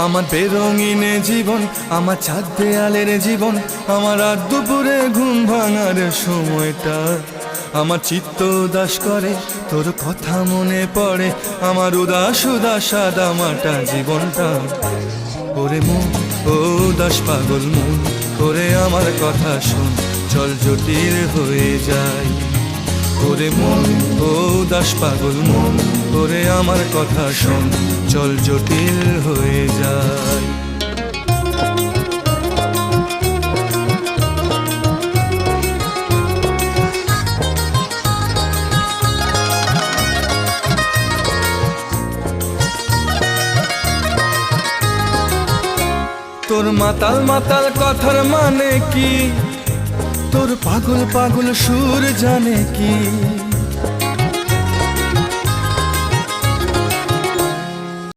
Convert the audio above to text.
আমার বেরঙিনে জীবন, আমার ছাদ দেয়ালের জীবন, আমার রাত দুপুরে ঘুম ভাঙার সময়টা। আমার চিত্ত উদাস করে, তোর কথা মনে পড়ে, আমার উদাস উদাস সাদা মাটা জীবনটা। ওরে মন, ও উদাস পাগল মন, ওরে আমার কথা শোন, চল জটিল হয়ে যায়। ওরে মন, ও উদাস পাগল মন, ওরে আমার কথা শোন, চল জটিল হয়ে যায়। তোর মাতাল মাতাল কথার মানে কি, তোর পাগল পাগল সুর জানে কি।